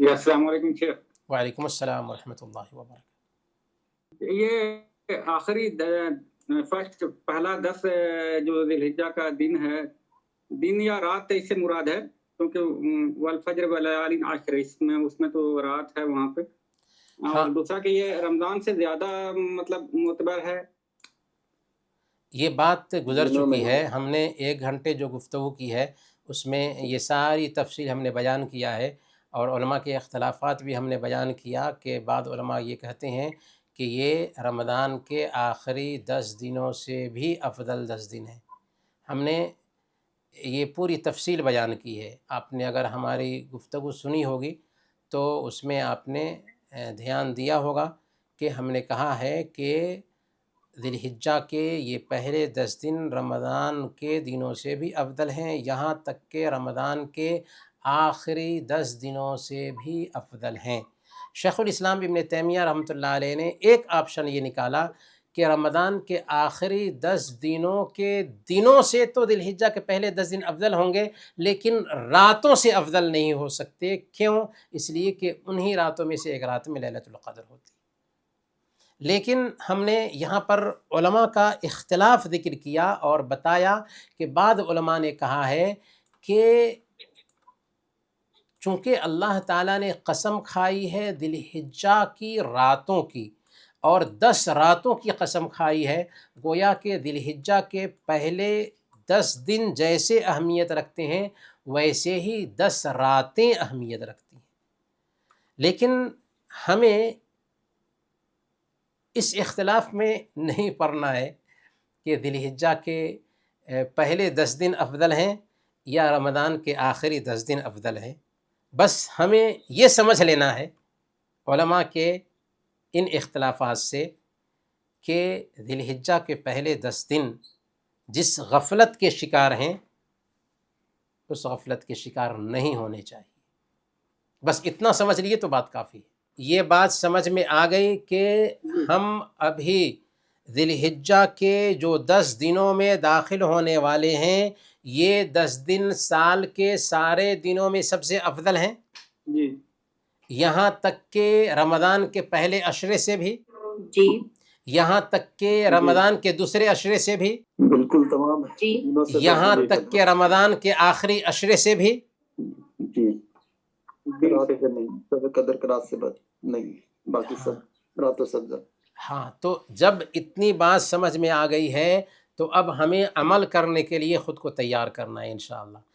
جی السلام علیکم شیخ. وعلیکم السلام ورحمۃ اللہ وبرکاتہ. یہ آخری فرسٹ پہلا 10 جو ذی الحجہ کا دن ہے، دن یا رات اس سے مراد ہے؟ کیونکہ والفجر ولیال عشر اس میں تو رات ہے وہاں پہ. اور دوسرا کہ یہ رمضان سے زیادہ مطلب معتبر ہے. یہ بات گزر چکی ہے، ہم نے 1 گھنٹے جو گفتگو کی ہے اس میں یہ ساری تفصیل ہم نے بیان کیا ہے، اور علماء کے اختلافات بھی ہم نے بیان کیا کہ بعض علماء یہ کہتے ہیں کہ یہ رمضان کے آخری 10 دنوں سے بھی افضل 10 دن ہیں. ہم نے یہ پوری تفصیل بیان کی ہے. آپ نے اگر ہماری گفتگو سنی ہوگی تو اس میں آپ نے دھیان دیا ہوگا کہ ہم نے کہا ہے کہ ذی الحجہ کے یہ پہلے 10 دن رمضان کے دنوں سے بھی افضل ہیں، یہاں تک کہ رمضان کے آخری 10 دنوں سے بھی افضل ہیں. شیخ الاسلام ابن تیمیہ رحمۃ اللہ علیہ نے ایک آپشن یہ نکالا کہ رمضان کے آخری 10 دنوں سے تو ذی الحجہ کے پہلے 10 دن افضل ہوں گے، لیکن راتوں سے افضل نہیں ہو سکتے. کیوں؟ اس لیے کہ انہی راتوں میں سے ایک رات میں لیلۃ القدر ہوتی. لیکن ہم نے یہاں پر علماء کا اختلاف ذکر کیا اور بتایا کہ بعض علماء نے کہا ہے کہ چونکہ اللہ تعالیٰ نے قسم کھائی ہے ذی الحجہ کی راتوں کی، اور 10 راتوں کی قسم کھائی ہے، گویا کہ ذی الحجہ کے پہلے 10 دن جیسے اہمیت رکھتے ہیں ویسے ہی 10 راتیں اہمیت رکھتی ہیں. لیکن ہمیں اس اختلاف میں نہیں پڑنا ہے کہ ذی الحجہ کے پہلے 10 دن افضل ہیں یا رمضان کے آخری 10 دن افضل ہیں. بس ہمیں یہ سمجھ لینا ہے علماء کے ان اختلافات سے کہ ذی الحجہ کے پہلے 10 دن جس غفلت کے شکار ہیں اس غفلت کے شکار نہیں ہونے چاہیے. بس اتنا سمجھ لیے تو بات کافی ہے. یہ بات سمجھ میں آ گئی کہ ہم ابھی ذی الحجہ کے جو 10 دنوں میں داخل ہونے والے ہیں یہ 10 دن سال کے سارے دنوں میں سب سے افضل ہیں. جی یہاں تک کہ رمضان کے پہلے عشرے سے بھی، جی یہاں تک کہ رمضان کے دوسرے عشرے سے بھی، بالکل تمام جی یہاں تک کہ رمضان کے آخری عشرے سے بھی. جی نہیں قدر کے رات سے بات نہیں، باقی سب راتوں سب. ہاں، تو جب اتنی بات سمجھ میں آ گئی ہے تو اب ہمیں عمل کرنے کے لیے خود کو تیار کرنا ہے انشاءاللہ.